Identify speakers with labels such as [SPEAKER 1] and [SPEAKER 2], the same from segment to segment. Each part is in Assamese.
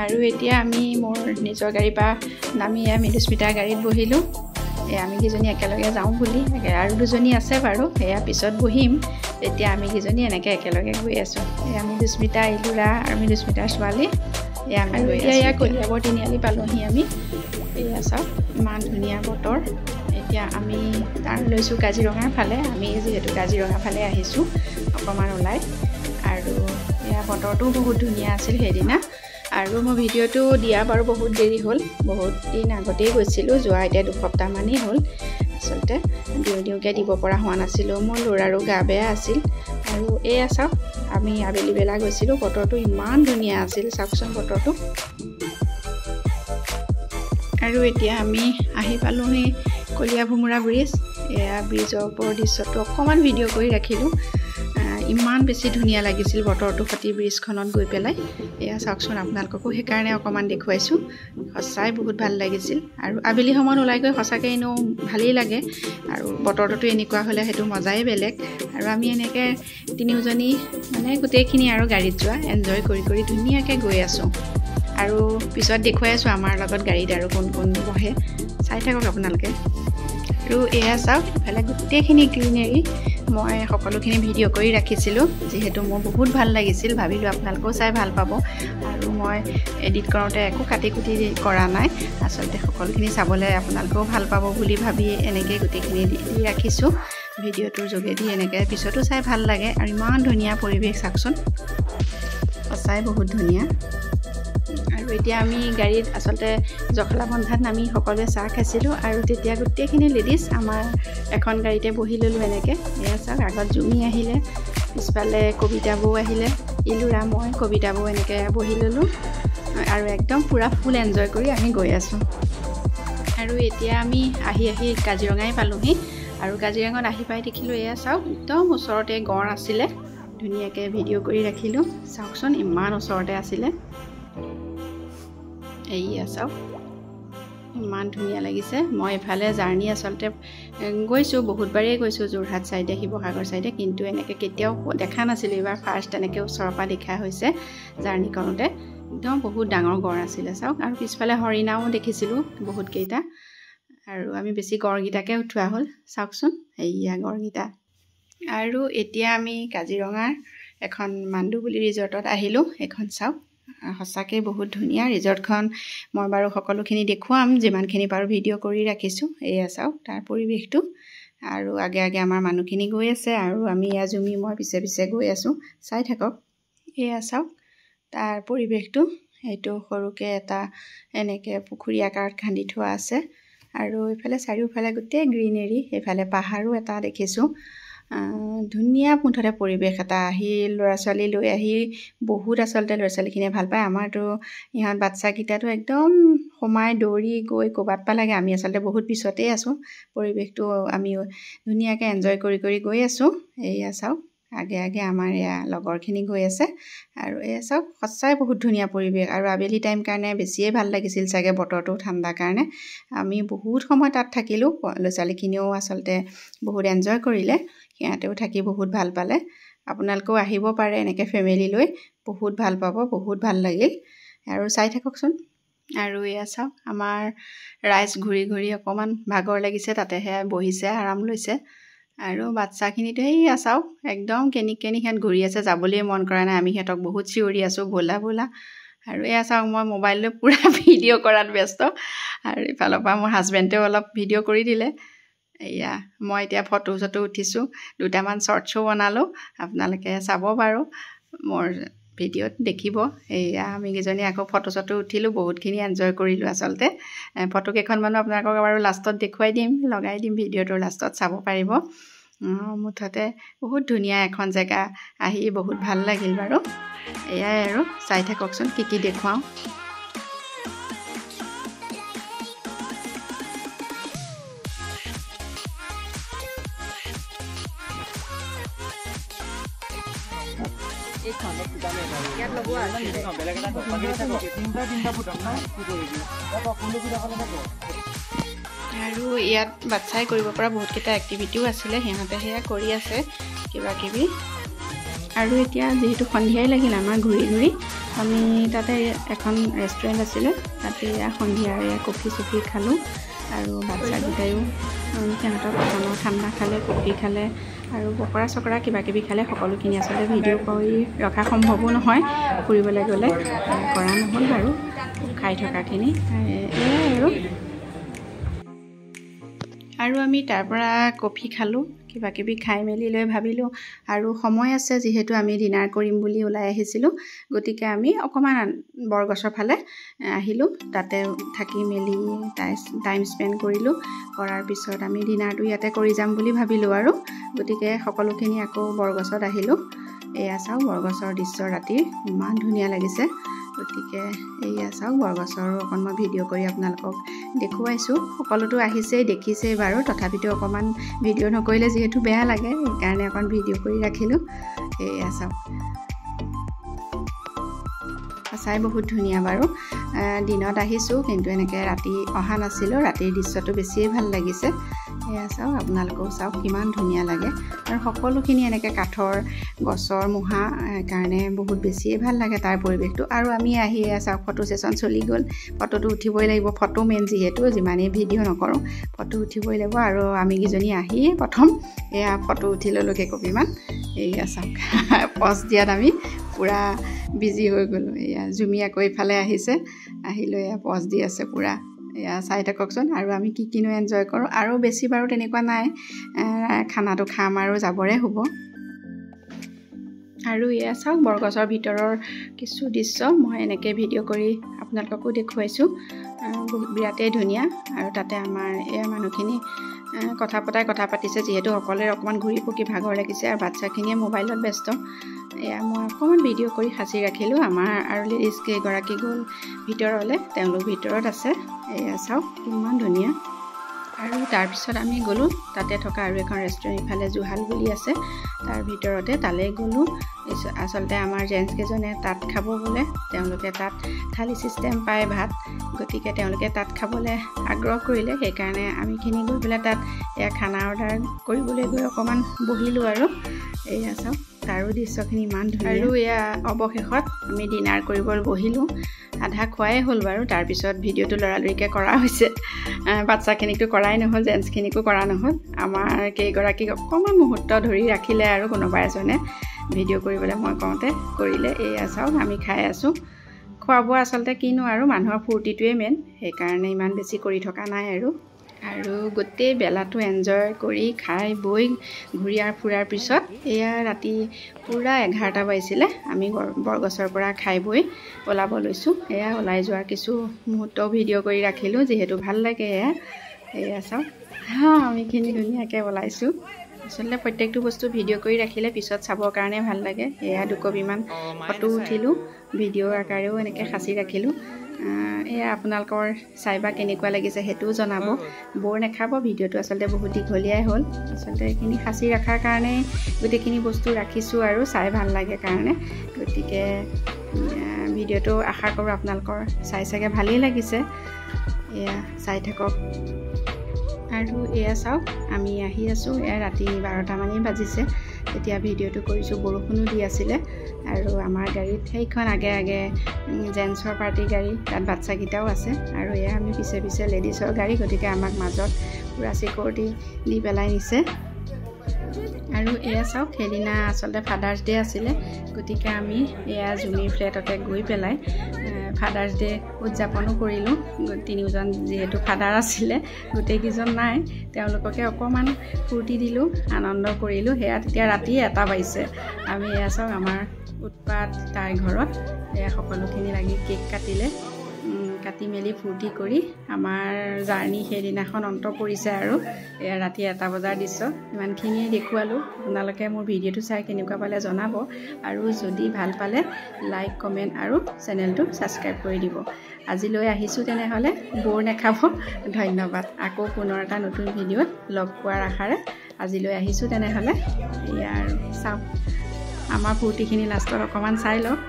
[SPEAKER 1] আৰু এতিয়া আমি মোৰ নিজৰ গাড়ীৰ পৰা নামি মৃদুস্মিতাৰ গাড়ীত বহিলোঁ আমি কিজনী একেলগে যাওঁ বুলি আৰু দুজনী আছে বাৰু সেয়া পিছত বহিম তেতিয়া আমি কিজনী এনেকৈ একেলগে গৈ আছোঁ মৃদুস্মিতা ইলুৰা আৰু মৃদুস্মিতাৰ ছোৱালী আমি এতিয়া কলিয়াবৰ তিনিআলি পালোঁহি আমি এয়া চাওক ইমান ধুনীয়া বতৰ এতিয়া আমি তাৰ লৈছোঁ কাজিৰঙাৰ ফালে আমি যিহেতু কাজিৰঙা ফালে আহিছোঁ অকণমান ওলাই আৰু এয়া বতৰটো বহুত ধুনীয়া আছিল সেইদিনা আৰু মই ভিডিঅ'টো দিয়া বাৰু বহুত দেৰি হ'ল বহুত দিন আগতেই গৈছিলোঁ যোৱা এতিয়া দুসপ্তাহমানেই হ'ল আচলতে দিওঁকৈ দিব পৰা হোৱা নাছিলোঁ মোৰ ল'ৰাৰো গা বেয়া আছিল আৰু এয়া চাওক আমি আবেলি বেলা গৈছিলোঁ বতৰটো ইমান ধুনীয়া আছিল চাওকচোন বতৰটো আৰু এতিয়া আমি আহি পালোঁহি কলীয়া ভোমোৰা ব্ৰিজ এয়া ব্ৰিজৰ ওপৰৰ দৃশ্যটো অকণমান ভিডিঅ' কৰি ৰাখিলোঁ ইমান বেছি ধুনীয়া লাগিছিল বতৰটো সতি ব্ৰিজখনত গৈ পেলাই এয়া চাওকচোন আপোনালোককো সেইকাৰণে অকণমান দেখুৱাইছোঁ সঁচাই বহুত ভাল লাগিছিল আৰু আবেলি সময়ত ওলাই গৈ সঁচাকৈ এনেও ভালেই লাগে আৰু বতৰটোতো এনেকুৱা হ'লে সেইটো মজাই বেলেগ আৰু আমি এনেকৈ তিনিওজনী মানে গোটেইখিনি আৰু গাড়ীত যোৱা এনজয় কৰি ধুনীয়াকৈ গৈ আছোঁ আৰু পিছত দেখুৱাই আছোঁ আমাৰ লগত গাড়ীত আৰু কোন কোন বহে চাই থাকক আপোনালোকে আৰু এয়া চাওক ইফালে গোটেইখিনি গ্ৰীনেৰী মই সকলোখিনি ভিডিঅ' কৰি ৰাখিছিলোঁ যিহেতু মোৰ বহুত ভাল লাগিছিল ভাবিলোঁ আপোনালোকেও চাই ভাল পাব আৰু মই এডিট কৰোঁতে একো কাটি কুটি কৰা নাই আচলতে সকলোখিনি চাবলৈ আপোনালোকেও ভাল পাব বুলি ভাবি এনেকৈ গোটেইখিনি দি ৰাখিছোঁ ভিডিঅ'টোৰ যোগেদি এনেকৈ পিছতো চাই ভাল লাগে আৰু ইমান ধুনীয়া পৰিৱেশ চাওকচোন সঁচাই বহুত ধুনীয়া আৰু এতিয়া আমি গাড়ীত আচলতে জখলাবন্ধাত নামি সকলোৱে চাহ খাইছিলোঁ আৰু তেতিয়া গোটেইখিনি লেডিজ আমাৰ এখন গাড়ীতে বহি ল'লোঁ এনেকৈ এয়া চাওক আগত জুমি আহিলে পিছফালে কবিতা বৌ আহিলে ইলুৰা মই কবিতা বৌ এনেকৈ বহি ল'লোঁ আৰু একদম পূৰা ফুল এনজয় কৰি আমি গৈ আছোঁ আৰু এতিয়া আমি আহি কাজিৰঙাই পালোঁহি আৰু কাজিৰঙাত আহি পাই দেখিলোঁ এয়া চাওক একদম ওচৰতে গঁড় আছিলে ধুনীয়াকৈ ভিডিঅ' কৰি ৰাখিলোঁ চাওকচোন ইমান ওচৰতে আছিলে এয়া চাওক ইমান ধুনীয়া লাগিছে মই এফালে জাৰ্ণি আচলতে গৈছোঁ বহুতবাৰেই গৈছোঁ যোৰহাট চাইডে শিৱসাগৰ চাইডে কিন্তু এনেকৈ কেতিয়াও দেখা নাছিলোঁ এইবাৰ ফাৰ্ষ্ট এনেকৈ ওচৰৰ পৰা দেখা হৈছে জাৰ্ণি কৰোঁতে একদম বহুত ডাঙৰ গঁড় আছিলে চাওক আৰু পিছফালে হৰিণাও দেখিছিলোঁ বহুতকেইটা আৰু আমি বেছি গঁড়কেইটাকে উঠোৱা হ'ল চাওকচোন এয়া গঁড়কেইটা আৰু এতিয়া আমি কাজিৰঙাৰ এখন মাণ্ডুবুলি ৰিজৰ্টত আহিলোঁ এইখন চাওক সঁচাকৈ বহুত ধুনীয়া ৰিজৰ্টখন মই বাৰু সকলোখিনি দেখুৱাম যিমানখিনি পাৰোঁ ভিডিঅ' কৰি ৰাখিছোঁ এয়া চাওক তাৰ পৰিৱেশটো আৰু আগে আমাৰ মানুহখিনি গৈ আছে আৰু আমি এয়া জুমি মই পিছে গৈ আছোঁ চাই থাকক এয়া চাওক তাৰ পৰিৱেশটো এইটো সৰুকৈ এটা এনেকৈ পুখুৰী আকাৰত খান্দি থোৱা আছে আৰু এইফালে চাৰিওফালে গোটেই গ্ৰীনেৰী এইফালে পাহাৰো এটা দেখিছোঁ ধুনীয়া মুঠতে পৰিৱেশ এটা আহি ল'ৰা ছোৱালী লৈ আহি বহুত আচলতে ল'ৰা ছোৱালীখিনিয়ে ভাল পায় আমাৰতো ইহঁত বাচ্চাকেইটাতো একদম সোমাই দৌৰি গৈ ক'ৰবাত পালেগে আমি আচলতে বহুত পিছতেই আছোঁ পৰিৱেশটো আমি ধুনীয়াকৈ এনজয় কৰি গৈ আছোঁ এয়া চাওক আগে আমাৰ এয়া লগৰখিনি গৈ আছে আৰু এয়া চাওক সঁচাই বহুত ধুনীয়া পৰিৱেশ আৰু আবেলি টাইম কাৰণে বেছিয়ে ভাল লাগিছিল চাগে বতৰটো ঠাণ্ডাৰ কাৰণে আমি বহুত সময় তাত থাকিলোঁ ল'ৰা ছোৱালীখিনিও আচলতে বহুত এনজয় কৰিলে সিহঁতেও থাকি বহুত ভাল পালে আপোনালোকেও আহিব পাৰে এনেকৈ ফেমিলি লৈ বহুত ভাল পাব বহুত ভাল লাগিল আৰু চাই থাককচোন আৰু এয়া চাওক আমাৰ ৰাইজ ঘূৰি অকণমান ভাগৰ লাগিছে তাতেহে বহিছে আৰাম লৈছে আৰু বাচ্চাখিনিতো সেয়া চাওক একদম কেনি সিহঁত ঘূৰি আছে যাবলৈ মন কৰা নাই আমি সিহঁতক বহুত চিঞৰি আছোঁ ব'লা আৰু এয়া চাওক মই মোবাইল লৈ পূৰা ভিডিঅ' কৰাত ব্যস্ত আৰু ইফালৰ পৰা মোৰ হাজবেণ্ডেও অলপ ভিডিঅ' কৰি দিলে এয়া মই এতিয়া ফটো উঠিছোঁ দুটামান শ্বৰ্টছো বনালোঁ আপোনালোকে চাব বাৰু মোৰ ভিডিঅ'ত দেখিব এয়া আমি কেইজনী আকৌ ফটো উঠিলোঁ বহুতখিনি এনজয় কৰিলোঁ আচলতে ফটো কেইখনমানো আপোনালোকক বাৰু লাষ্টত দেখুৱাই দিম লগাই দিম ভিডিঅ'টোৰ লাষ্টত চাব পাৰিব মুঠতে বহুত ধুনীয়া এখন জেগা আহি বহুত ভাল লাগিল বাৰু এয়াই আৰু চাই থাককচোন কি দেখুৱাওঁ
[SPEAKER 2] ইয়াত লগোৱা
[SPEAKER 1] আৰু ইয়াত বাচ্চাই কৰিব পৰা বহুতকেইটা এক্টিভিটিও আছিলে সিহঁতে সেয়া কৰি আছে কিবা কিবি আৰু এতিয়া যেহেতু সন্ধিয়াই লাগিল আমাৰ ঘূৰি ঘূৰি আমি তাতে এখন ৰেষ্টুৰেণ্ট আছিলে তাতে সন্ধিয়াৰে কফি চফি খালোঁ আৰু বাচ্চাকেইটায়ো সিহঁতৰ পচন্দৰ ঠাণ্ডা খালে কফি খালে আৰু পকৰা চকৰা কিবা কিবি খালে সকলোখিনি আচলতে ভিডিঅ' কৰি ৰখা সম্ভৱো নহয় ফুৰিবলৈ গ'লে কৰা নহ'ল বাৰু খাই থকাখিনি এয়াই আৰু আমি তাৰ পৰা কফি খালোঁ কিবা কিবি খাই মেলি লৈ ভাবিলোঁ আৰু সময় আছে যিহেতু আমি ডিনাৰ কৰিম বুলি ওলাই আহিছিলোঁ গতিকে আমি অকণমান বৰগছৰ ফালে আহিলোঁ তাতে থাকি মেলি টাইম স্পেণ্ড কৰিলোঁ কৰাৰ পিছত আমি ডিনাৰটো ইয়াতে কৰি যাম বুলি ভাবিলোঁ আৰু গতিকে সকলোখিনি আকৌ বৰগছত আহিলোঁ এয়া চাওক বৰগছৰ দৃশ্য ৰাতিৰ ইমান ধুনীয়া লাগিছে গতিকে এয়া চাওক বৰগছৰো অকণ মই ভিডিঅ' কৰি আপোনালোকক দেখুৱাইছোঁ সকলোতো আহিছেই দেখিছেই বাৰু তথাপিতো অকণমান ভিডিঅ' নকৰিলে যিহেতু বেয়া লাগে সেইকাৰণে অকণ ভিডিঅ' কৰি ৰাখিলোঁ এয়া চাওক চাই বহুত ধুনীয়া বাৰু দিনত আহিছোঁ কিন্তু এনেকৈ ৰাতি অহা নাছিলোঁ ৰাতিৰ দৃশ্যটো বেছিয়ে ভাল লাগিছে এয়া চাওক আপোনালোকেও চাওক কিমান ধুনীয়া লাগে আৰু সকলোখিনি এনেকৈ কাঠৰ গছৰ মুহা কাৰণে বহুত বেছিয়ে ভাল লাগে তাৰ পৰিৱেশটো আৰু আমি আহি চাওক ফটো ছেশ্যন চলি গ'ল ফটোটো উঠিবই লাগিব ফটো মেইন যিহেতু যিমানেই ভিডিঅ' নকৰোঁ ফটো উঠিবই লাগিব আৰু আমি কেইজনী আহি প্ৰথম এয়া ফটো উঠি ল'লোঁ কেইকপিমান এয়া চাওক পষ্ট দিয়াত আমি পূৰা বিজি হৈ গ'লোঁ এয়া জুমিয়াকৈ ইফালে আহিছে আহিলৈ এয়া পষ্ট দি আছে পূৰা এয়া চাই থাককচোন আৰু আমি কি কিনো এনজয় কৰোঁ আৰু বেছি বাৰু তেনেকুৱা নাই খানাটো খাম আৰু যাবৰে হ'ব আৰু এয়া চাওক বৰগছৰ ভিতৰৰ কিছু দৃশ্য মই এনেকৈ ভিডিঅ' কৰি আপোনালোককো দেখুৱাইছোঁ বিৰাটেই ধুনীয়া আৰু তাতে আমাৰ এয়া মানুহখিনি কথা পাতিছে যিহেতু সকলোৰে অকণমান ঘূৰি পকি ভাগৰ লাগিছে আৰু বাচ্চাখিনিয়ে মোবাইলত ব্যস্ত এয়া মই অকণমান ভিডিঅ' কৰি সাঁচি ৰাখিলোঁ আমাৰ আৰু লেডিজ কেইগৰাকী গ'ল ভিতৰলৈ তেওঁলোক ভিতৰত আছে এয়া চাওক কিমান ধুনীয়া আৰু তাৰপিছত আমি গ'লোঁ তাতে থকা আৰু এখন ৰেষ্টুৰেণ্ট ইফালে জুহাল বুলি আছে তাৰ ভিতৰতে তালৈ গ'লোঁ আচলতে আমাৰ জেণ্টছ কেইজনে তাত খাব বোলে তেওঁলোকে তাত থালি ছিষ্টেম পায় ভাত গতিকে তেওঁলোকে তাত খাবলৈ আগ্ৰহ কৰিলে সেইকাৰণে আমিখিনি গৈ পেলাই তাত এয়া খানা অৰ্ডাৰ কৰিবলৈ গৈ অকণমান বহিলোঁ আৰু এয়া চাওক তাৰো দৃশ্যখিনি ইমান ধুনীয়া আৰু এয়া অৱশেষত আমি ডিনাৰ কৰিবলৈ বহিলোঁ আধা খোৱাই হ'ল বাৰু তাৰপিছত ভিডিঅ'টো লৰালৰিকৈ কৰা হৈছে বাচ্চাখিনিকতো কৰাই নহ'ল জেণ্টছখিনিকো কৰা নহ'ল আমাৰ কেইগৰাকীক অকণমান মুহূৰ্ত ধৰি ৰাখিলে আৰু কোনোবা এজনে ভিডিঅ' কৰিবলৈ মই কওঁতে কৰিলে এয়া চাওক আমি খাই আছোঁ খোৱা বোৱা আচলতে কিনো আৰু মানুহৰ ফূৰ্তিটোৱে মেইন সেইকাৰণে ইমান বেছি কৰি থকা নাই আৰু গোটেই বেলাটো এনজয় কৰি খাই বৈ ঘূৰিয়াৰ ফুৰাৰ পিছত এয়া ৰাতি পূৰা 11টা বাজিছিলে আমি বৰগছৰ পৰা খাই বৈ ওলাব লৈছোঁ এয়া ওলাই যোৱাৰ কিছু মুহূৰ্ত ভিডিঅ' কৰি ৰাখিলোঁ যিহেতু ভাল লাগে এয়া চাওক আমিখিনি ধুনীয়াকৈ ওলাইছোঁ আচলতে প্ৰত্যেকটো বস্তু ভিডিঅ' কৰি ৰাখিলে পিছত চাবৰ কাৰণে ভাল লাগে এয়া দুকপিমান ফটো উঠিলোঁ ভিডিঅ'ৰ আকাৰেও এনেকৈ সাঁচি ৰাখিলোঁ এয়া আপোনালোকৰ চাই বা কেনেকুৱা লাগিছে সেইটোও জনাব বৰ নাখাব ভিডিঅ'টো আচলতে বহুত দীঘলীয়াই হ'ল আচলতে এইখিনি সাঁচি ৰখাৰ কাৰণে গোটেইখিনি বস্তু ৰাখিছোঁ আৰু চাই ভাল লাগে কাৰণে গতিকে ভিডিঅ'টো আশা কৰোঁ আপোনালোকৰ চাই চাগে ভালেই লাগিছে এয়া চাই থাকক আৰু এয়া চাওক আমি আহি আছোঁ এয়া ৰাতি 12টামানেই বাজিছে তেতিয়া ভিডিঅ'টো কৰিছোঁ বৰষুণো দি আছিলে আৰু আমাৰ গাড়ীত সেইখন আগে আগে জেণ্টছৰ পাৰ্টি গাড়ী তাত বাচ্চাকেইটাও আছে আৰু এয়া আমি পিছে পিছে লেডিছৰ গাড়ী গতিকে আমাক মাজত পূৰা চিকিউৰিটি দি পেলাই নিছে আৰু এয়া চাওক সেইদিনা আচলতে ফাদাৰ্ছ ডে আছিলে গতিকে আমি এয়া জুমিৰ ফ্লেটতে গৈ পেলাই ফাদাৰ্ছ ডে উদযাপনো কৰিলোঁ তিনিওজন যিহেতু ফাদাৰ আছিলে গোটেইকেইজন নাই তেওঁলোককে অকণমান ফূৰ্তি দিলোঁ আনন্দ কৰিলোঁ সেয়া তেতিয়া ৰাতি 1টা বাজিছে আমি এয়া চাওক আমাৰ উৎপাত তাইৰ ঘৰত এয়া সকলোখিনি লাগি কেক কাটিলে কাটি মেলি ফূৰ্তি কৰি আমাৰ জাৰ্ণি সেইদিনাখন অন্ত পৰিছে আৰু এয়া ৰাতি 1টা বজাৰ দৃশ্য ইমানখিনিয়ে দেখুৱালোঁ আপোনালোকে মোৰ ভিডিঅ'টো চাই কেনেকুৱা পালে জনাব আৰু যদি ভাল পালে লাইক কমেণ্ট আৰু চেনেলটো ছাবস্ক্ৰাইব কৰি দিব আজিলৈ আহিছোঁ তেনেহ'লে বৰ নাখাব ধন্যবাদ আকৌ পুনৰ এটা নতুন ভিডিঅ'ত লগ পোৱাৰ আশাৰে আজিলৈ আহিছোঁ তেনেহ'লে এয়া আৰু চাওক আমাৰ ফূৰ্তিখিনি লাষ্টত অকণমান চাই লওক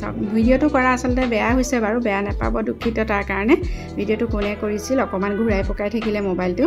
[SPEAKER 1] চাওক ভিডিঅ'টো কৰা আচলতে বেয়া হৈছে বাৰু বেয়া নাপাব দুখিত তাৰ কাৰণে ভিডিঅ'টো কোনে কৰিছিল অকণমান ঘূৰাই পকাই থাকিলে মোবাইলটো